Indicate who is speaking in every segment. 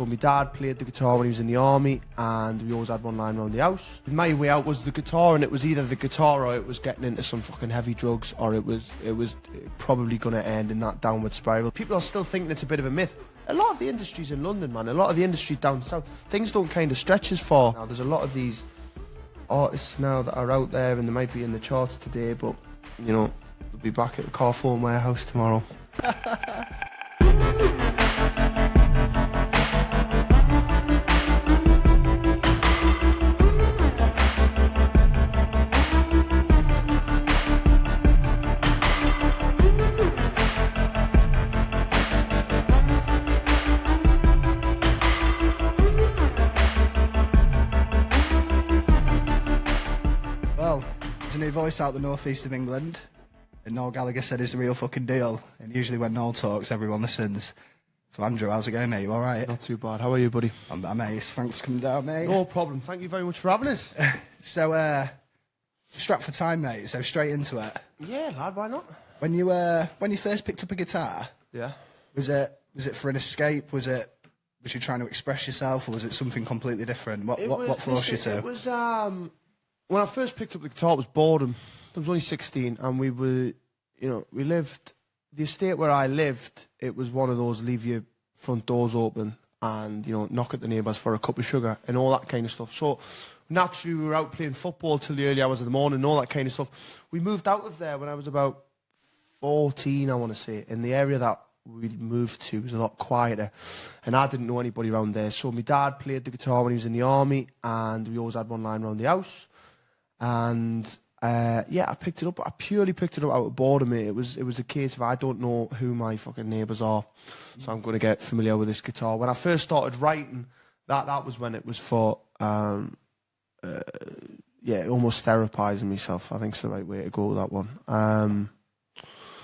Speaker 1: So my dad played the guitar when he was in the army, and we always had one lying around the house. My way out was the guitar, and it was either the guitar or it was getting into some fucking heavy drugs, or it was probably going to end in that downward spiral. People are still thinking it's a bit of a myth. A lot of the industry's in London, man. A lot of the industry's down south. Things don't kind of stretch as far. Now, there's a lot of these artists now that are out there, and they might be in the charts today, but, you know, they'll be back at the car phone warehouse tomorrow.
Speaker 2: Well, there's a new voice out the northeast of England, and Noel Gallagher said it's the real fucking deal. And usually when Noel talks, everyone listens. So Andrew, how's it going, mate? You all right?
Speaker 1: Not too bad. How are you, buddy?
Speaker 2: I'm ace. Thanks for coming down, mate.
Speaker 1: No problem. Thank you very much for having us.
Speaker 2: So, strapped for time, mate. So straight into it.
Speaker 1: Yeah, lad. Why not?
Speaker 2: When you first picked up a guitar,
Speaker 1: Yeah.
Speaker 2: was it for an escape? Was you trying to express yourself, or was it something completely different? What forced you to?
Speaker 1: It was when I first picked up the guitar, it was boredom. I was only 16, and we were, we lived, the estate where I lived, it was one of those leave your front doors open and, knock at the neighbours for a cup of sugar and all that kind of stuff. So naturally we were out playing football till the early hours of the morning and all that kind of stuff. We moved out of there when I was about 14, I want to say, and the area that we moved to was a lot quieter, and I didn't know anybody around there. So my dad played the guitar when he was in the army, and we always had one lying around the house. And I picked it up. I purely picked it up out of boredom. It was a case of I don't know who my fucking neighbours are, so I'm going to get familiar with this guitar. When I first started writing, that was when it was for almost therapizing myself. I think it's the right way to go with that one.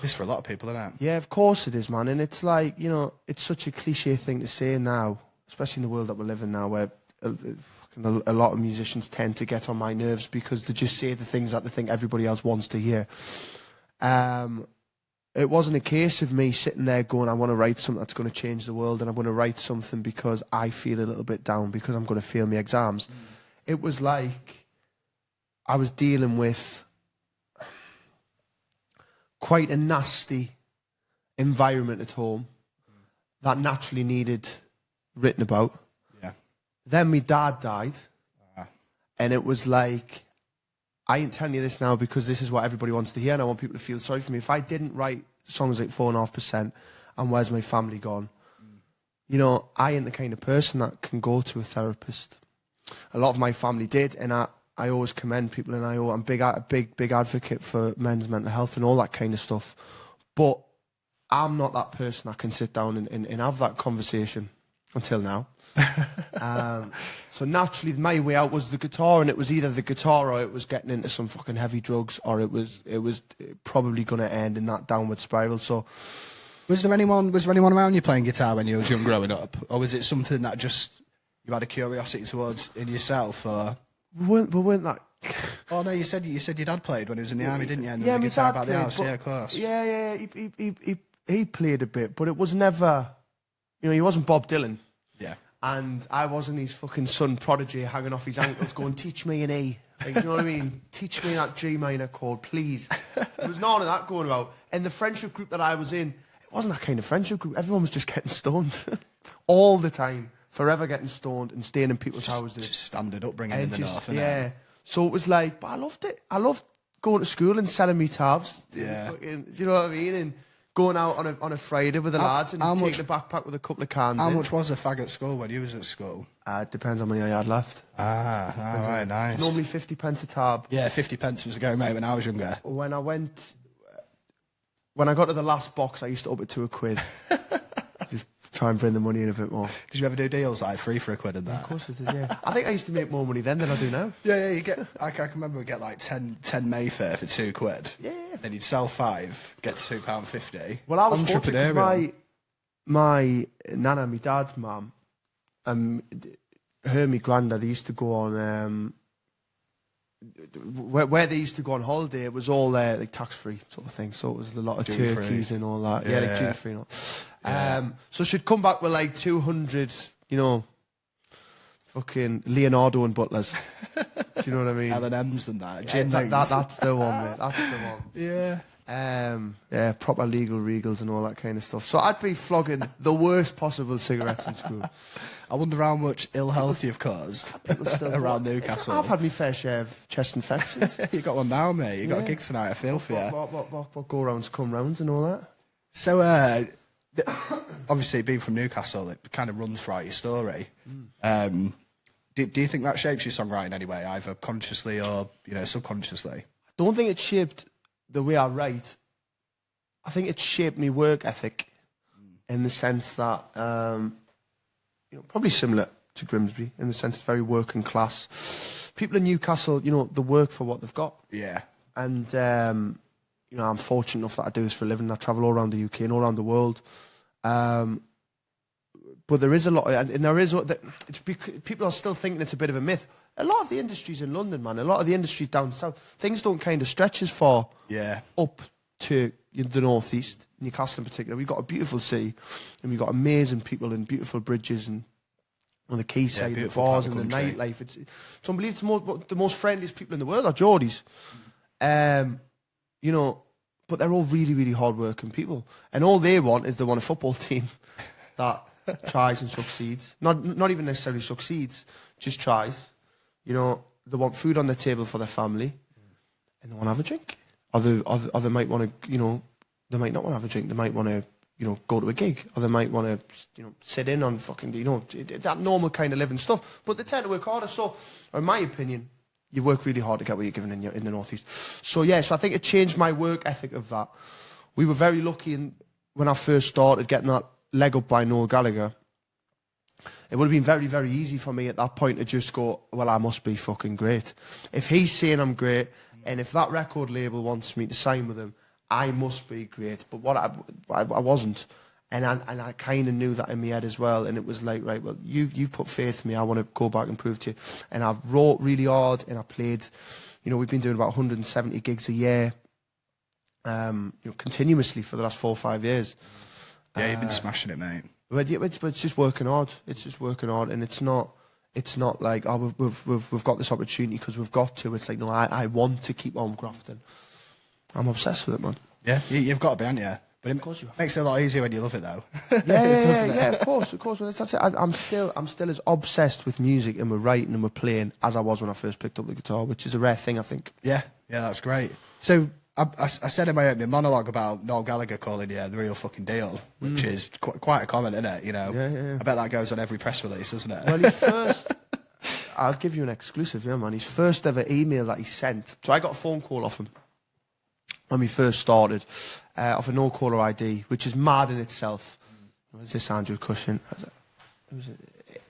Speaker 2: It's for a lot of people, isn't it?
Speaker 1: Yeah, of course it is, man. And it's like, it's such a cliche thing to say now, especially in the world that we live in now, where a lot of musicians tend to get on my nerves because they just say the things that they think everybody else wants to hear. It wasn't a case of me sitting there going, I want to write something that's going to change the world, and I'm going to write something because I feel a little bit down because I'm going to fail my exams. It was like I was dealing with quite a nasty environment at home that naturally needed written about. Then my dad died, and it was like, I ain't telling you this now because this is what everybody wants to hear, and I want people to feel sorry for me. If I didn't write songs like 4.5% and Where's My Family Gone, I ain't the kind of person that can go to a therapist. A lot of my family did, and I always commend people, and I'm a big advocate for men's mental health and all that kind of stuff. But I'm not that person that can sit down and have that conversation until now. So naturally my way out was the guitar, and it was either the guitar or it was getting into some fucking heavy drugs, or it was probably going to end in that downward spiral. So
Speaker 2: was there anyone around you playing guitar when you was young growing up, or was it something that just you had a curiosity towards in yourself? Or
Speaker 1: we weren't that.
Speaker 2: Oh no, you said your dad played when he was in the army, didn't you? And
Speaker 1: yeah,
Speaker 2: the
Speaker 1: my
Speaker 2: guitar
Speaker 1: dad
Speaker 2: about the
Speaker 1: played,
Speaker 2: house. Yeah, of course.
Speaker 1: Yeah. He played a bit, but it was never. He wasn't Bob Dylan.
Speaker 2: Yeah.
Speaker 1: And I wasn't his fucking son prodigy hanging off his ankles going, teach me an E. Like, you know what I mean? Teach me that G minor chord, please. There was none of that going about. And the friendship group that I was in, it wasn't that kind of friendship group. Everyone was just getting stoned. All the time. Forever getting stoned and staying in people's houses.
Speaker 2: Just standard upbringing in the north, innit?
Speaker 1: Yeah. So it was like, but I loved it. I loved going to school and selling me tabs.
Speaker 2: Yeah.
Speaker 1: Fucking, do you know what I mean? And going out on a Friday with the lads and taking a backpack with a couple of cans.
Speaker 2: How much was a fag at school when you was at school?
Speaker 1: It depends how many I had left.
Speaker 2: Right, nice.
Speaker 1: Normally 50 pence a tab.
Speaker 2: Yeah, 50 pence was the go, mate, when I was younger.
Speaker 1: When I got to the last box, I used to up it to £1. Just try and bring the money in a bit more.
Speaker 2: Did you ever do deals like free for £1 and that?
Speaker 1: Yeah, of course it is, yeah. I think I used to make more money then than I do now.
Speaker 2: Yeah, you get. I can remember we get like 10 Mayfair for £2.
Speaker 1: Yeah.
Speaker 2: Then you'd sell 5, get £2.50.
Speaker 1: Well, I was fortunate 'cause my nana, my dad's mum, her and my granddad, they used to go on where they used to go on holiday. It was all like tax-free sort of thing, so it was a lot of turkeys and all that. Yeah, like duty-free and all. So she'd come back with like 200 you know, fucking Leonardo and Butlers. Do you know what I mean?
Speaker 2: L&M's and that.
Speaker 1: Yeah, that's the one, mate. That's the one.
Speaker 2: Yeah.
Speaker 1: Yeah, proper legal regals and all that kind of stuff. So I'd be flogging the worst possible cigarettes in school.
Speaker 2: I wonder how much ill health you've caused around Newcastle.
Speaker 1: I've had my fair share of chest infections.
Speaker 2: You got one now, mate. You got a gig tonight. I feel for you.
Speaker 1: What go rounds come rounds and all that.
Speaker 2: So, obviously, being from Newcastle, it kind of runs throughout your story. Do you think that shapes your songwriting anyway, either consciously or subconsciously?
Speaker 1: I don't think it shaped the way I write. I think it shaped my work ethic in the sense that, probably similar to Grimsby, in the sense it's very working class. People in Newcastle, they work for what they've got.
Speaker 2: Yeah.
Speaker 1: And, I'm fortunate enough that I do this for a living. I travel all around the UK and all around the world. But there is a lot, and there is, people are still thinking it's a bit of a myth. A lot of the industries in London, man, a lot of the industries down south, things don't kind of stretch as far up to the northeast, Newcastle in particular. We've got a beautiful city, and we've got amazing people and beautiful bridges and on the quayside, the bars and the nightlife. It's unbelievable. The most friendliest people in the world are Geordies. But they're all really, really hard-working people. And all they want is they want a football team that tries and succeeds. Not even necessarily succeeds, just tries. They want food on the table for their family, and they want to have a drink. Or they might want to, they might not want to have a drink. They might want to, go to a gig. Or they might want to, sit in on fucking, that normal kind of living stuff. But they tend to work harder. So, in my opinion, you work really hard to get what you're given in the northeast. So I think it changed my work ethic of that. We were very lucky when I first started getting that leg up by Noel Gallagher. It would have been very, very easy for me at that point to just go, well, I must be fucking great. If he's saying I'm great, and if that record label wants me to sign with him, I must be great. But what I wasn't. And I kind of knew that in my head as well. And it was like, right, well, you've put faith in me. I want to go back and prove to you. And I wrote really hard and I played. We've been doing about 170 gigs a year, continuously for the last 4 or 5 years.
Speaker 2: Yeah, you've been smashing it, mate.
Speaker 1: But it's just working hard. It's just working hard, and it's not like, oh, we've got this opportunity because we've got to. It's like, no, I want to keep on grafting. I'm obsessed with it, man.
Speaker 2: Yeah, you've got to be, haven't you? But it makes it a lot easier when you love it, though.
Speaker 1: Yeah, of course. Well, that's it. I'm still as obsessed with music and with writing and with playing as I was when I first picked up the guitar, which is a rare thing, I think.
Speaker 2: Yeah, that's great. So I said in my opening monologue about Noel Gallagher calling you the real fucking deal, which is quite a comment, isn't it?
Speaker 1: Yeah.
Speaker 2: I bet that goes on every press release, doesn't it?
Speaker 1: Well, his first, I'll give you an exclusive, yeah, man. His first ever email that he sent. So I got a phone call off him when we first started, off a no-caller ID, which is mad in itself. Is this Andrew Cushin?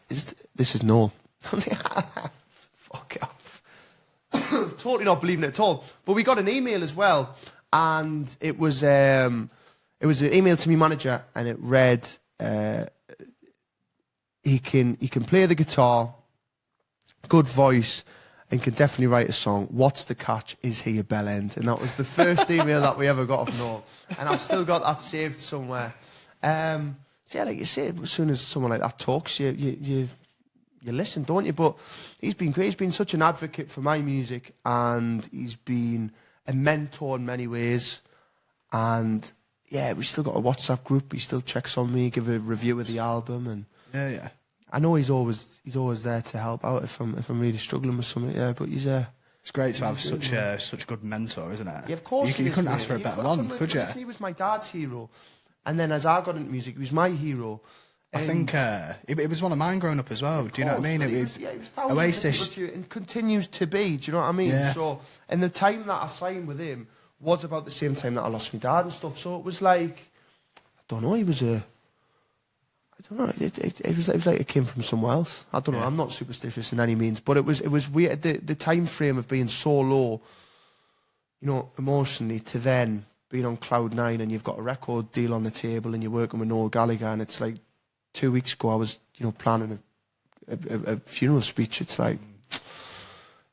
Speaker 1: This is Noel. Fuck off. Totally not believing it at all. But we got an email as well, and it was an email to my manager, and it read, he can play the guitar, good voice, and can definitely write a song. What's the catch? Is he a bell end? And that was the first email that we ever got of Noel. And I've still got that saved somewhere. So yeah, like you say, as soon as someone like that talks, you listen, don't you? But he's been great. He's been such an advocate for my music, and he's been a mentor in many ways. And yeah, we still got a WhatsApp group. He still checks on me, give a review of the album, and
Speaker 2: yeah.
Speaker 1: I know he's always there to help out if I'm really struggling with something. Yeah, but he's
Speaker 2: it's great to have such a good mentor, isn't it?
Speaker 1: Yeah, of course.
Speaker 2: You couldn't ask for a better one, could you?
Speaker 1: He was my dad's hero, and then as I got into music, he was my hero.
Speaker 2: I think it was one of mine growing up as well. Do you know what I mean?
Speaker 1: It was Oasis, and continues to be. Do you know what I mean?
Speaker 2: Yeah.
Speaker 1: So, and the time that I signed with him was about the same time that I lost my dad and stuff. So it was like, I don't know. I don't know. It was like it came from somewhere else. I don't know. I'm not superstitious in any means, but it was weird. The time frame of being so low, emotionally, to then being on cloud 9 and you've got a record deal on the table and you're working with Noel Gallagher, and it's like 2 weeks ago I was planning a funeral speech. It's like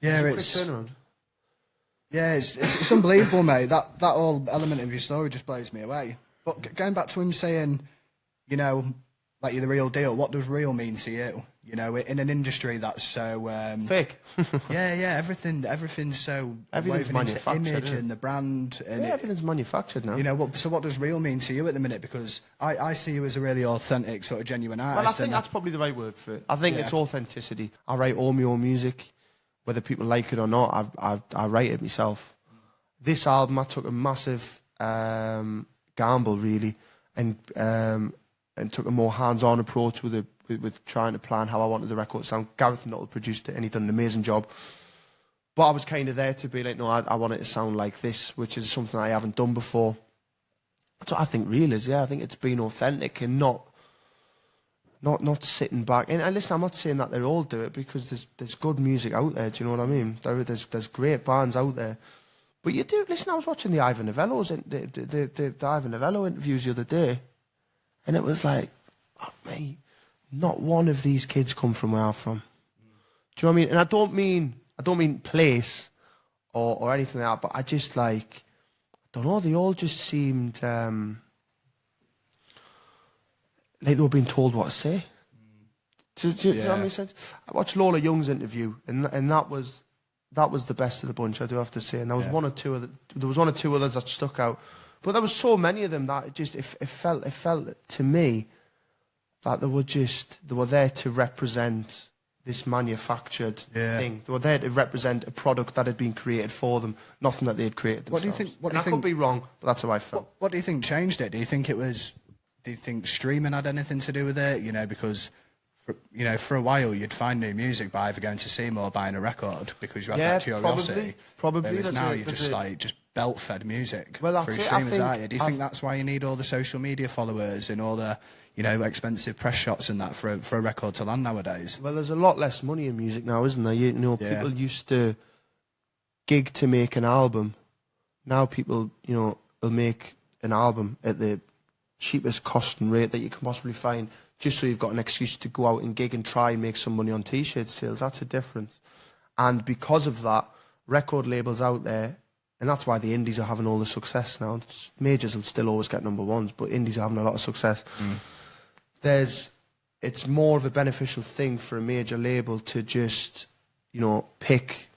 Speaker 1: it's a quick turnaround.
Speaker 2: Yeah, it's unbelievable, mate. That whole element of your story just blows me away. But going back to him saying, like you're the real deal. What does real mean to you? You know, in an industry that's so
Speaker 1: fake.
Speaker 2: yeah, everything's so
Speaker 1: Everything's
Speaker 2: woven into
Speaker 1: manufactured,
Speaker 2: image
Speaker 1: isn't it?
Speaker 2: and the brand. And
Speaker 1: Yeah, everything's manufactured now.
Speaker 2: you know, so what does real mean to you at the minute? Because I see you as a really authentic, sort of genuine artist.
Speaker 1: Well, I think that's probably the right word for it. I think it's authenticity. I write all my own music, whether people like it or not. I write it myself. This album, I took a massive gamble, really, and took a more hands-on approach with trying to plan how I wanted the record to sound. Gareth Nuttall produced it, and he done an amazing job. But I was kind of there to be like, no, I want it to sound like this, which is something I haven't done before. That's what I think real is, yeah. I think it's being authentic and not sitting back. And listen, I'm not saying that they all do it, because there's good music out there, do you know what I mean? There's great bands out there. But you do, listen, I was watching the Ivan Novello's, the Ivan Novello interviews the other day, and it was like, oh, mate, not one of these kids come from where I'm from. Do you know what I mean? And I don't mean place or anything like that, but I just like, I don't know, they all just seemed like they were being told what to say. Do that make sense? I watched Lola Young's interview, and that was the best of the bunch, I do have to say. And there was one or two others that stuck out, but there was so many of them that it felt to me that they were there to represent this manufactured thing. They were there to represent a product that had been created for them, nothing that they had created themselves.
Speaker 2: What do you think?
Speaker 1: I could be wrong, but that's how I felt.
Speaker 2: What do you think changed it? Do you think streaming had anything to do with it? You know, because for a while you'd find new music by either going to Seymour or buying a record because you had that curiosity.
Speaker 1: Probably.
Speaker 2: Whereas now you're just belt-fed music through
Speaker 1: it.
Speaker 2: streamers, aren't you? Do you think that's why you need all the social media followers and all the expensive press shots and that for a record to land nowadays?
Speaker 1: Well, there's a lot less money in music now, isn't there? People used to gig to make an album. Now people, will make an album at the cheapest cost and rate that you can possibly find, just so you've got an excuse to go out and gig and try and make some money on T-shirt sales. That's a difference. And because of that, record labels out there, and that's why the indies are having all the success now. Majors will still always get number ones, but indies are having a lot of success. It's more of a beneficial thing for a major label to just, pick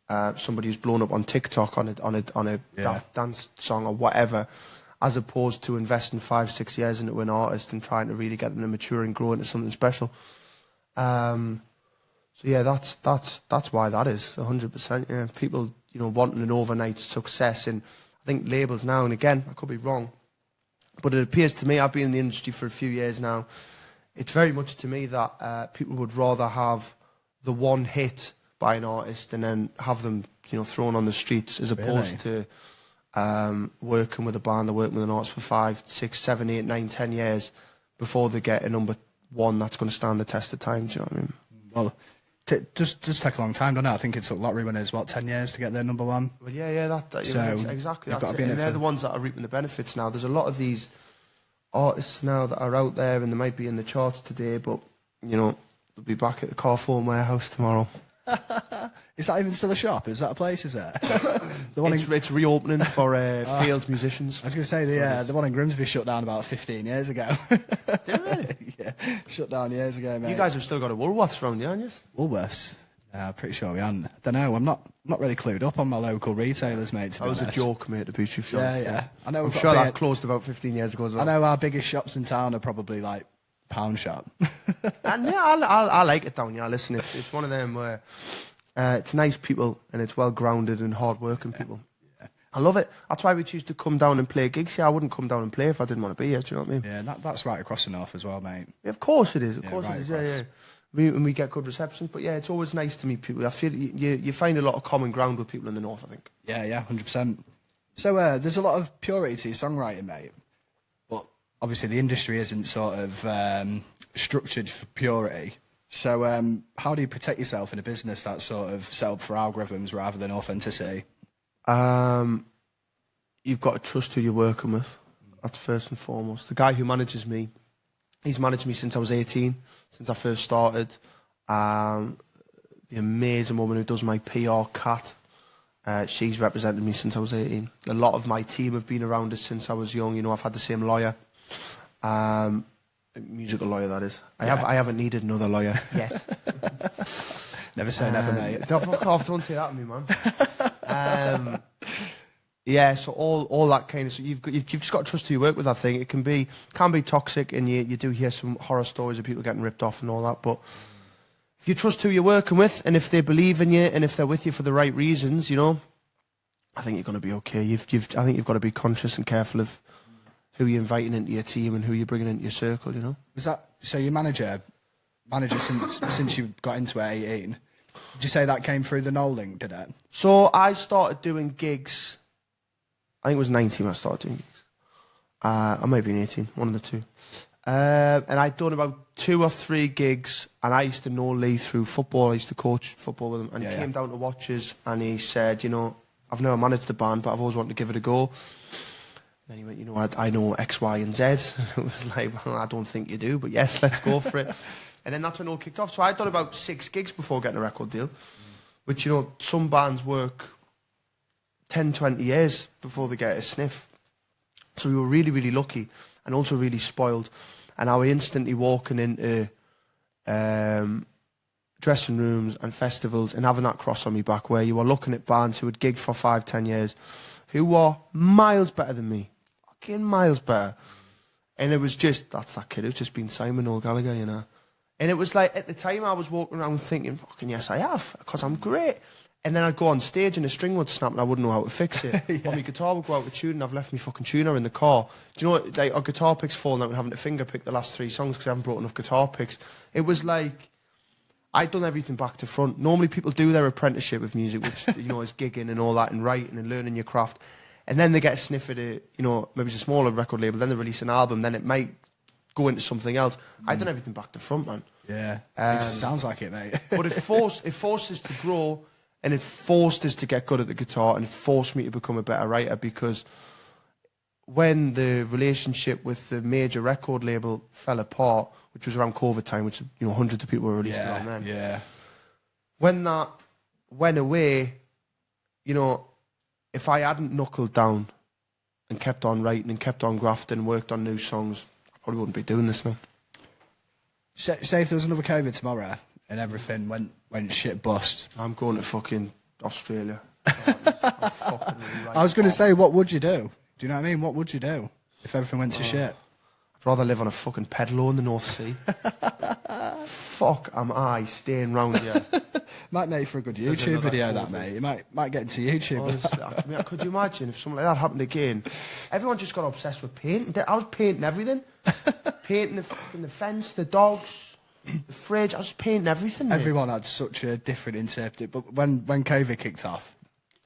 Speaker 1: somebody who's blown up on TikTok on a dance song or whatever, as opposed to investing 5-6 years into an artist and trying to really get them to mature and grow into something special. So yeah, that's why that is 100%. Yeah, people wanting an overnight success, and I think labels now, and again I could be wrong, but it appears to me, I've been in the industry for a few years now, it's very much to me that people would rather have the one hit by an artist and then have them thrown on the streets, as opposed to working with a band or working with an artist for 5, 6, 7, 8, 9, 10 years before they get a number one that's going to stand the test of time. Do you know what I mean?
Speaker 2: Well, does take a long time, doesn't it? I think it took lottery winners 10 years to get their number one.
Speaker 1: Well, yeah, exactly. That's it. And they're the ones that are reaping the benefits now. There's a lot of these artists now that are out there, and they might be in the charts today, but they'll be back at the Carphone Warehouse tomorrow.
Speaker 2: Is that even still a shop? Is that a place? Is it?
Speaker 1: It's reopening for field musicians.
Speaker 2: I was going to say the one in Grimsby shut down about 15 years ago.
Speaker 1: Did it really?
Speaker 2: Yeah, shut down years ago, mate.
Speaker 1: You guys have still got a Woolworths around, haven't you?
Speaker 2: Woolworths? I'm pretty sure we haven't. I don't know. I'm not really clued up on my local retailers, mate.
Speaker 1: That was a joke, mate, to be truthful.
Speaker 2: Yeah. I know.
Speaker 1: I'm sure that closed about 15 years ago as well.
Speaker 2: I know our biggest shops in town are probably like Pound Shop.
Speaker 1: And yeah, I like it down here. Listen, it's one of them where it's nice people and it's well grounded and hard working people. Yeah. I love it. That's why we choose to come down and play gigs here. I wouldn't come down and play if I didn't want to be here. Do you know what I mean?
Speaker 2: Yeah, that's right across the north as well, mate.
Speaker 1: Yeah, of course it is. Of course
Speaker 2: right
Speaker 1: it is.
Speaker 2: across.
Speaker 1: Yeah. We get good receptions, but yeah, it's always nice to meet people. I feel you find a lot of common ground with people in the north, I think.
Speaker 2: Yeah, 100%. So there's a lot of purity to your songwriting, mate. But obviously the industry isn't sort of structured for purity. So how do you protect yourself in a business that's sort of set up for algorithms rather than authenticity?
Speaker 1: You've got to trust who you're working with. That's first and foremost. The guy who manages me, he's managed me since I was 18, since I first started. The amazing woman who does my PR, Kat, she's represented me since I was 18. A lot of my team have been around us since I was young. I've had the same lawyer. A musical lawyer, that is. I haven't needed another lawyer yet.
Speaker 2: Never say never, mate.
Speaker 1: Don't fuck off, don't say that to me, man. Yeah, so all that kind of stuff. You've just got to trust who you work with, I think. It can be toxic, and you do hear some horror stories of people getting ripped off and all that, but if you trust who you're working with, and if they believe in you, and if they're with you for the right reasons, you know, I think you're going to be okay. I think you've got to be conscious and careful of who you're inviting into your team and who you're bringing into your circle, you know.
Speaker 2: Was that so? Your manager since you got into it at 18, did you say that came through the Noel link, did it?
Speaker 1: So I started doing gigs. I think it was 19 when I started doing gigs. I might have been 18, one of the two. And I'd done about 2 or 3 gigs, and I used to know Lee through football. I used to coach football with him, and he came down to watch us, and he said, you know, I've never managed the band, but I've always wanted to give it a go. Then he went, you know, I know X, Y, and Z. It was like, well, I don't think you do, but yes, let's go for it. And then that's when it all kicked off. So I'd done about 6 gigs before getting a record deal, which, you know, some bands work 10, 20 years before they get a sniff. So we were really, really lucky and also really spoiled. And I was instantly walking into dressing rooms and festivals and having that cross on my back where you were looking at bands who had gigged for 5, 10 years who were miles better than me. Fucking miles better. And it was just, that's that kid who's just been signed with Noel Gallagher, you know. And it was like, at the time I was walking around thinking, fucking yes I have, because I'm great. And then I'd go on stage and a string would snap and I wouldn't know how to fix it. Or my guitar would go out of tune and I've left my fucking tuner in the car. Do you know what, like, our guitar pick's falling out and having to finger pick the last 3 songs because I haven't brought enough guitar picks. It was like, I'd done everything back to front. Normally people do their apprenticeship with music, which, you know, is gigging and all that and writing and learning your craft. And then they get a sniff at it, you know, maybe it's a smaller record label, then they release an album, then it might go into something else. I'd done everything back to front, man.
Speaker 2: Yeah, it sounds like it, mate.
Speaker 1: But it forced us to grow, and it forced us to get good at the guitar, and it forced me to become a better writer, because when the relationship with the major record label fell apart, which was around COVID time, which, you know, hundreds of people were releasing around then.
Speaker 2: Yeah.
Speaker 1: When that went away, you know, if I hadn't knuckled down and kept on writing and kept on grafting and worked on new songs, I probably wouldn't be doing this now.
Speaker 2: Say if there was another COVID tomorrow and everything went shit bust.
Speaker 1: I'm going to fucking Australia. I
Speaker 2: was going to say, what would you do? Do you know what I mean? What would you do if everything went to shit?
Speaker 1: I'd rather live on a fucking pedalo in the North Sea. Fuck am I staying round here?
Speaker 2: Might make for a good YouTube video, that, mate. You might get into YouTube.
Speaker 1: Honestly, I mean, could you imagine if something like that happened again? Everyone just got obsessed with painting. I was painting everything. Painting the fence, the dogs, the fridge. I was painting everything. Mate.
Speaker 2: Everyone had such a different interpretation. But when COVID kicked off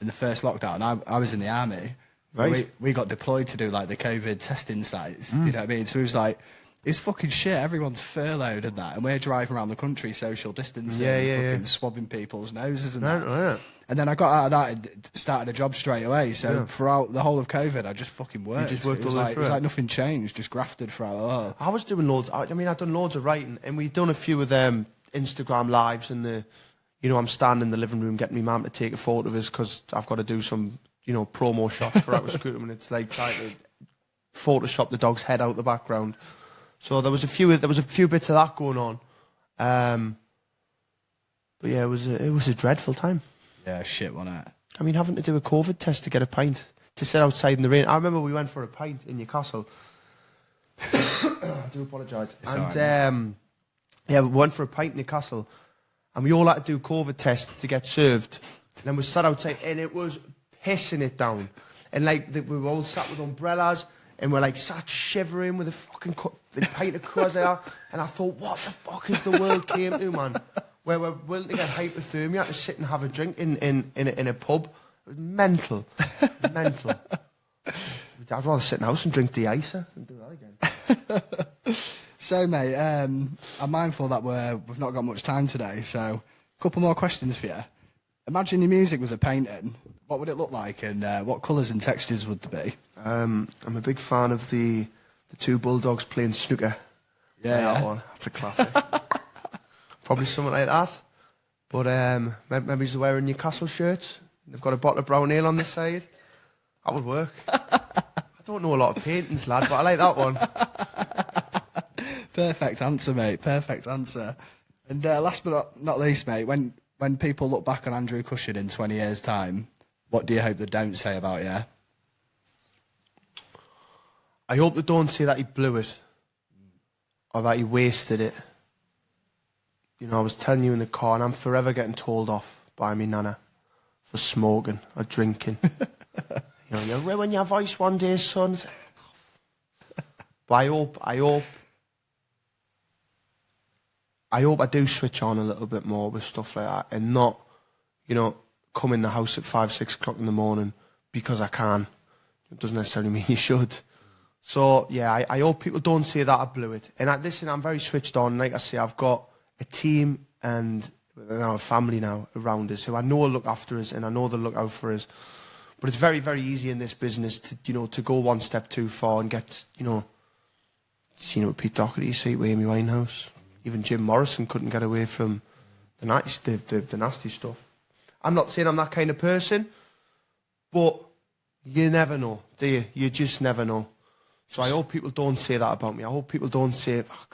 Speaker 2: in the first lockdown, I was in the army. Right. So we got deployed to do like the COVID testing sites. You know what I mean? So it was like, it's fucking shit. Everyone's furloughed and that, and we're driving around the country, social distancing, fucking swabbing people's noses and that. Yeah. And then I got out of that and started a job straight away. So throughout the whole of COVID, I just fucking worked.
Speaker 1: You just worked all the way through.
Speaker 2: It was like nothing changed, just grafted throughout it all.
Speaker 1: I was doing loads. I mean, I'd done loads of writing, and we'd done a few of them Instagram lives, and you know, I'm standing in the living room getting my mum to take a photo of us because I've got to do some, you know, promo shots for Out with Scooter, and it's like trying to Photoshop the dog's head out the background. So there was a few bits of that going on, but yeah, it was a dreadful time.
Speaker 2: Yeah, shit, wasn't it?
Speaker 1: I mean, having to do a COVID test to get a pint, to sit outside in the rain. I remember we went for a pint in Newcastle. I do apologise. And yeah, we went for a pint in Newcastle, and we all had to do COVID tests to get served. And then we sat outside, and it was pissing it down. And like we were all sat with umbrellas, and we're like sat shivering with a fucking pint of Coors. And I thought, what the fuck is the world came to, man? Where we're willing to get hypothermia to sit and have a drink in a pub. It was mental. Mental. I'd rather sit in the house and drink de-icer than do that again.
Speaker 2: So, mate, I'm mindful that we've not got much time today, so a couple more questions for you. Imagine your music was a painting. What would it look like, and what colours and textures would there be? I'm
Speaker 1: a big fan of the 2 bulldogs playing snooker.
Speaker 2: Yeah.
Speaker 1: That one. That's a classic. Probably something like that. But maybe he's wearing Newcastle shirts. They've got a bottle of brown ale on this side. That would work. I don't know a lot of paintings, lad, but I like that one.
Speaker 2: Perfect answer, mate. Perfect answer. And last but not least, mate, when people look back on Andrew Cushin in 20 years' time, what do you hope they don't say about you?
Speaker 1: I hope they don't say that he blew it or that he wasted it. You know, I was telling you in the car, and I'm forever getting told off by me nana for smoking or drinking. You know, you'll ruin your voice one day, son. But I hope I do switch on a little bit more with stuff like that and not, you know, come in the house at 5, 6 o'clock in the morning because I can. It doesn't necessarily mean you should. So, yeah, I hope people don't say that I blew it. And listen, I'm very switched on. Like I say, I've got a team and now a family now around us who I know will look after us and I know they'll look out for us. But it's very, very easy in this business to, you know, to go one step too far and get, you know, seen it with Pete Doherty, you see it with Amy Winehouse. Even Jim Morrison couldn't get away from the nasty stuff. I'm not saying I'm that kind of person, but you never know, do you? You just never know. So I hope people don't say that about me. I hope people don't say, oh,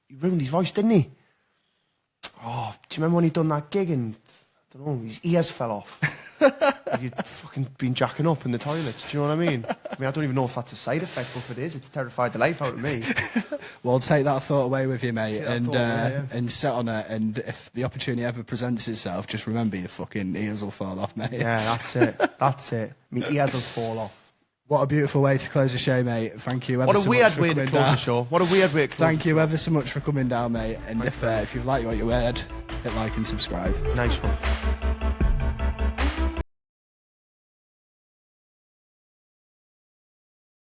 Speaker 1: he ruined his voice, didn't he? Oh, do you remember when he done that gig and, I don't know, his ears fell off? You'd fucking been jacking up in the toilets, do you know what I mean? I don't even know if that's a side effect, but if it is, it's terrified the life out of me.
Speaker 2: Well, take that thought away with you, mate, and sit on it. And if the opportunity ever presents itself, just remember your fucking ears will fall off, mate.
Speaker 1: Yeah, that's it. That's it. My ears will fall off.
Speaker 2: What a beautiful way to close the show, mate. Thank you ever
Speaker 1: What a
Speaker 2: so
Speaker 1: weird
Speaker 2: much for
Speaker 1: way to
Speaker 2: coming
Speaker 1: close
Speaker 2: down.
Speaker 1: the show. What a weird way to close
Speaker 2: Thank you ever so much for coming down, mate. And if you've liked what you heard, hit like and subscribe.
Speaker 1: Nice one.